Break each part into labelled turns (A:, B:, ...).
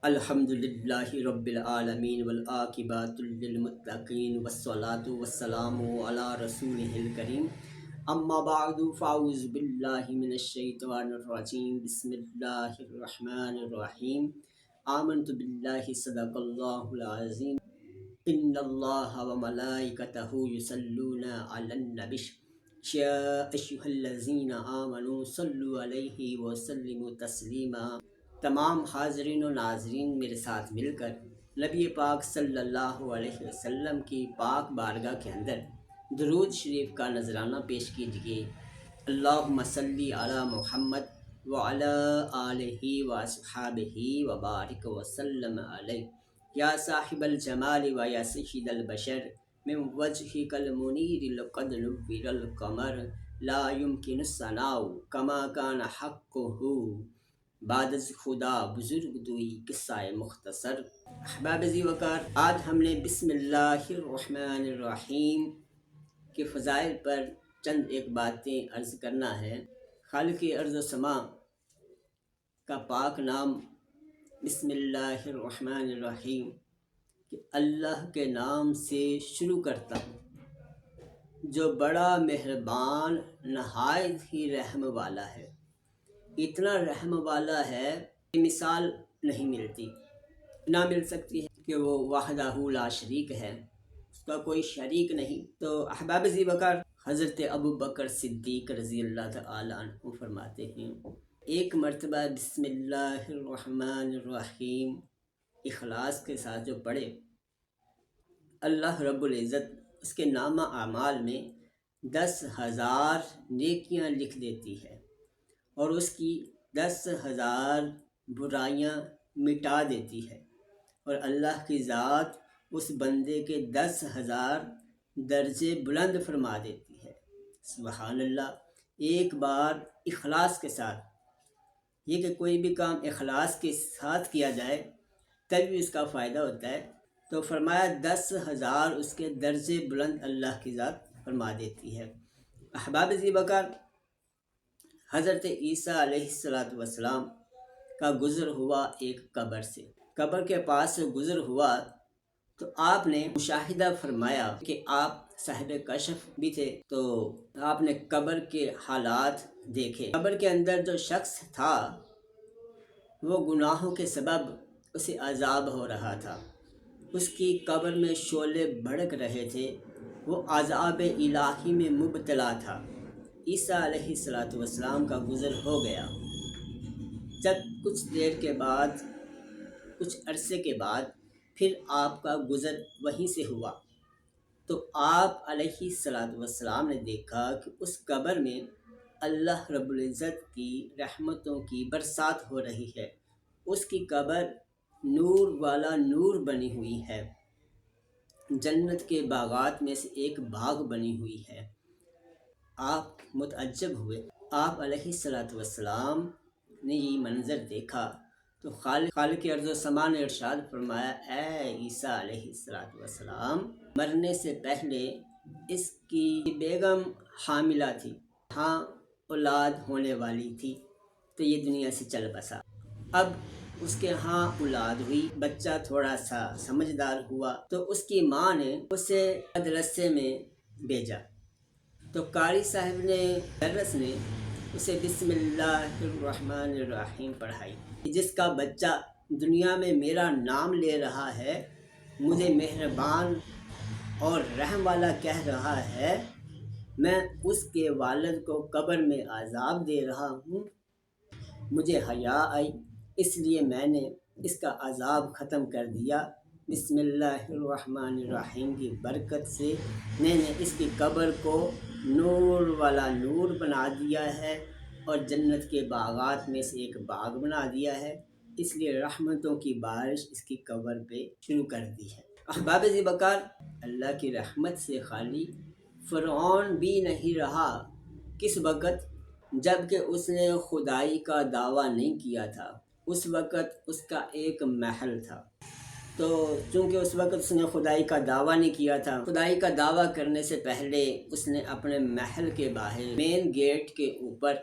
A: الحمدللہ رب العالمین والعاقبۃ للمتقین والصلاة والسلام علی رسولہ الکریم اما بعد فاعوذ باللہ من الشیطان الرجیم بسم اللہ الرحمن الرحیم آمنت باللہ صدق اللہ العظیم ان اللہ وملائکتہ یصلون علی النبی یا ایھا الذین آمنوا صلوا علیہ وسلموا تسلیما۔ تمام حاضرین و ناظرین میرے ساتھ مل کر نبی پاک صلی اللہ علیہ وسلم کی پاک بارگاہ کے اندر درود شریف کا نذرانہ پیش کیجیے۔ اللہم صلی علی محمد وعلی آلہ واصحابہ وبارک وسلم علیہ یا صاحب الجمال و یا سید البشر من وجہک المنیر لقد نور القمر لا یمکن الثناء کما کان حقہ بعد از خدا بزرگ دوئی قصہ مختصر۔ احباب ذی وقار، آج ہم نے بسم اللہ الرحمن الرحیم کے فضائل پر چند ایک باتیں عرض کرنا ہے۔ خالق ارض و سما کا پاک نام بسم اللہ الرحمن الرحیم کہ اللہ کے نام سے شروع کرتا ہوں جو بڑا مہربان نہایت ہی رحم والا ہے۔ اتنا رحم والا ہے کہ مثال نہیں ملتی، نہ مل سکتی ہے کہ وہ وحدہ لا شریک ہے، اس کا کوئی شریک نہیں۔ تو احباب ذی وقار، حضرت ابو بکر صدیق رضی اللہ تعالی عنہ فرماتے ہیں ایک مرتبہ بسم اللہ الرحمن الرحیم اخلاص کے ساتھ جو پڑھے، اللہ رب العزت اس کے نامہ اعمال میں 10,000 نیکیاں لکھ دیتی ہے اور اس کی 10,000 برائیاں مٹا دیتی ہے، اور اللہ کی ذات اس بندے کے 10,000 درجے بلند فرما دیتی ہے۔ سبحان اللہ۔ ایک بار اخلاص کے ساتھ، یہ کہ کوئی بھی کام اخلاص کے ساتھ کیا جائے تب بھی اس کا فائدہ ہوتا ہے، تو فرمایا 10,000 اس کے درجے بلند اللہ کی ذات فرما دیتی ہے۔ احباب ذی وقار، حضرت عیسیٰ علیہ السلام کا گزر ہوا ایک قبر سے، قبر کے پاس سے گزر ہوا تو آپ نے مشاہدہ فرمایا کہ آپ صاحب کشف بھی تھے، تو آپ نے قبر کے حالات دیکھے۔ قبر کے اندر جو شخص تھا وہ گناہوں کے سبب اسے عذاب ہو رہا تھا، اس کی قبر میں شعلے بھڑک رہے تھے، وہ عذاب الہی میں مبتلا تھا۔ عیسیٰ علیہ السلام کا گزر ہو گیا۔ جب کچھ دیر کے بعد، کچھ عرصے کے بعد پھر آپ کا گزر وہیں سے ہوا، تو آپ علیہ السلام نے دیکھا کہ اس قبر میں اللہ رب العزت کی رحمتوں کی برسات ہو رہی ہے۔ اس کی قبر نور والا نور بنی ہوئی ہے، جنت کے باغات میں سے ایک باغ بنی ہوئی ہے۔ آپ متعجب ہوئے۔ آپ علیہ السلام نے یہ منظر دیکھا تو خالق ارض و سما نے ارشاد فرمایا، اے عیسیٰ علیہ السلام، مرنے سے پہلے اس کی بیگم حاملہ تھی، ہاں اولاد ہونے والی تھی، تو یہ دنیا سے چل بسا۔ اب اس کے ہاں اولاد ہوئی، بچہ تھوڑا سا سمجھدار ہوا تو اس کی ماں نے اسے مدرسے میں بھیجا، تو قاری صاحب نے مدرس نے اسے بسم اللہ الرحمن الرحیم پڑھائی۔ جس کا بچہ دنیا میں میرا نام لے رہا ہے، مجھے مہربان اور رحم والا کہہ رہا ہے، میں اس کے والد کو قبر میں عذاب دے رہا ہوں، مجھے حیا آئی، اس لیے میں نے اس کا عذاب ختم کر دیا۔ بسم اللہ الرحمن الرحیم کی برکت سے میں نے اس کی قبر کو نور والا نور بنا دیا ہے اور جنت کے باغات میں سے ایک باغ بنا دیا ہے، اس لیے رحمتوں کی بارش اس کی قبر پہ شروع کر دی ہے۔ احباب ذی وقار، اللہ کی رحمت سے خالی فرعون بھی نہیں رہا۔ کس وقت؟ جب کہ اس نے خدائی کا دعویٰ نہیں کیا تھا، اس وقت اس کا ایک محل تھا، تو چونکہ اس وقت اس نے خدائی کا دعویٰ نہیں کیا تھا، خدائی کا دعویٰ کرنے سے پہلے اس نے اپنے محل کے باہر مین گیٹ کے اوپر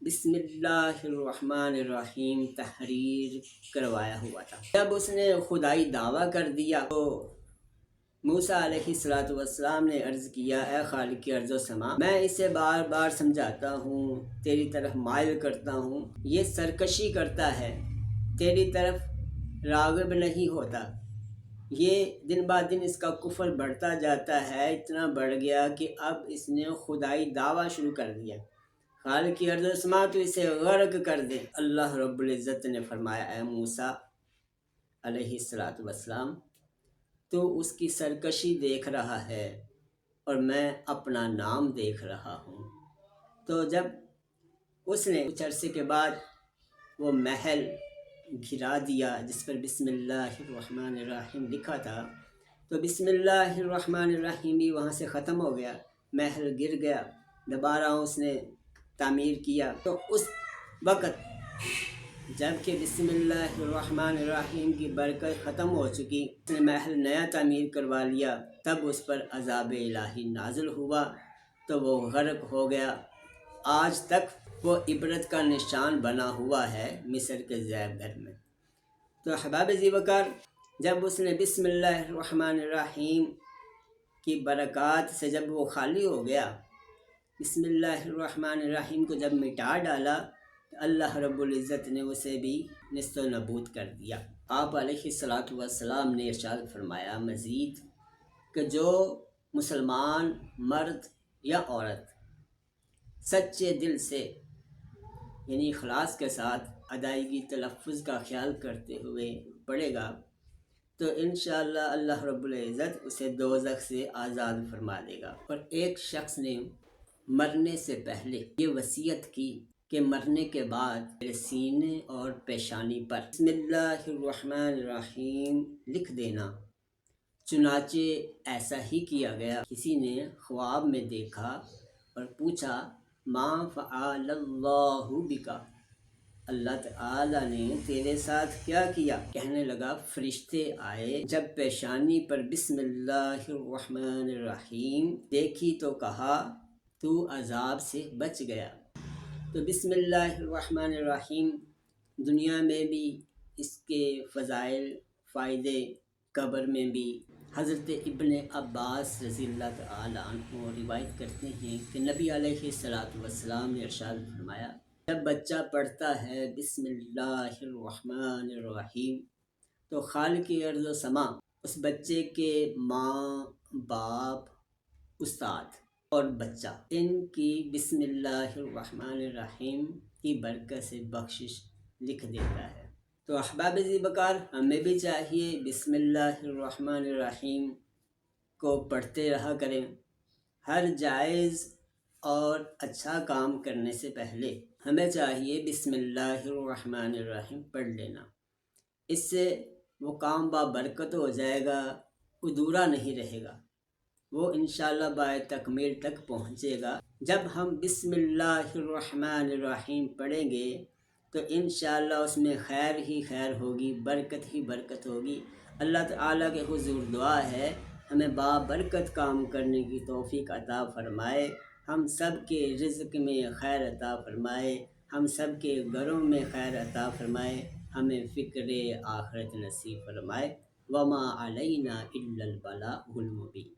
A: بسم اللہ الرحمن الرحیم تحریر کروایا ہوا تھا۔ جب اس نے خدائی دعویٰ کر دیا تو موسیٰ علیہ السلام نے عرض کیا، اے خالق ارض و سما، میں اسے بار بار سمجھاتا ہوں، تیری طرف مائل کرتا ہوں، یہ سرکشی کرتا ہے، تیری طرف راغب نہیں ہوتا، یہ دن بعد دن اس کا کفر بڑھتا جاتا ہے، اتنا بڑھ گیا کہ اب اس نے خدائی دعویٰ شروع کر دیا۔ خالق ارض و سما تو اسے غرق کر دے۔ اللہ رب العزت نے فرمایا، اے موسیٰ علیہ السلام، تو اس کی سرکشی دیکھ رہا ہے اور میں اپنا نام دیکھ رہا ہوں۔ تو جب اس نے کچھ عرصے کے بعد وہ محل گرا دیا جس پر بسم اللہ الرحمن الرحیم لکھا تھا، تو بسم اللہ الرحمن الرحیم بھی وہاں سے ختم ہو گیا، محل گر گیا، دوبارہ اس نے تعمیر کیا۔ تو اس وقت جب کہ بسم اللہ الرحمن الرحیم کی برکت ختم ہو چکی، اس نے محل نیا تعمیر کروا لیا، تب اس پر عذاب الہی نازل ہوا تو وہ غرق ہو گیا۔ آج تک وہ عبرت کا نشان بنا ہوا ہے مصر کے زیب گھر میں۔ تو احباب ذی وقار، جب اس نے بسم اللہ الرحمن الرحیم کی برکات سے جب وہ خالی ہو گیا، بسم اللہ الرحمن الرحیم کو جب مٹا ڈالا، اللہ رب العزت نے اسے بھی نست و نبود کر دیا۔ آپ علیہ السلام نے ارشاد فرمایا مزید کہ جو مسلمان مرد یا عورت سچے دل سے یعنی اخلاص کے ساتھ ادائیگی تلفظ کا خیال کرتے ہوئے پڑھے گا تو انشاءاللہ اللہ رب العزت اسے دوزخ سے آزاد فرما دے گا۔ اور ایک شخص نے مرنے سے پہلے یہ وصیت کی کہ مرنے کے بعد میرے سینے اور پیشانی پر بسم اللہ الرحمن الرحیم لکھ دینا۔ چنانچہ ایسا ہی کیا گیا۔ کسی نے خواب میں دیکھا اور پوچھا ما فعل اللہ بکا، اللہ تعالیٰ نے تیرے ساتھ کیا کیا؟ کہنے لگا فرشتے آئے، جب پیشانی پر بسم اللہ الرحمن الرحیم دیکھی تو کہا تو عذاب سے بچ گیا۔ تو بسم اللہ الرحمن الرحیم دنیا میں بھی اس کے فضائل فائدے، قبر میں بھی۔ حضرت ابن عباس رضی اللہ تعالی عنہ روایت کرتے ہیں کہ نبی علیہ السلام نے ارشاد فرمایا، جب بچہ پڑھتا ہے بسم اللہ الرحمن الرحیم تو خالق ارض و سما اس بچے کے ماں، باپ، استاد اور بچہ ان کی بسم اللہ الرحمن الرحیم کی برکت سے بخشش لکھ دیتا ہے۔ تو احباب ذی وقار، ہمیں بھی چاہیے بسم اللہ الرحمن الرحیم کو پڑھتے رہا کریں۔ ہر جائز اور اچھا کام کرنے سے پہلے ہمیں چاہیے بسم اللہ الرحمن الرحیم پڑھ لینا، اس سے وہ کام بابرکت ہو جائے گا، ادھورا نہیں رہے گا، وہ انشاءاللہ بائے تکمیل تک پہنچے گا۔ جب ہم بسم اللہ الرحمن الرحیم پڑھیں گے تو انشاءاللہ اس میں خیر ہی خیر ہوگی، برکت ہی برکت ہوگی۔ اللہ تعالیٰ کے حضور دعا ہے ہمیں بابرکت کام کرنے کی توفیق عطا فرمائے، ہم سب کے رزق میں خیر عطا فرمائے، ہم سب کے گھروں میں خیر عطا فرمائے، ہمیں فکر آخرت نصیب فرمائے۔ وما علینا الا البلاغ المبین۔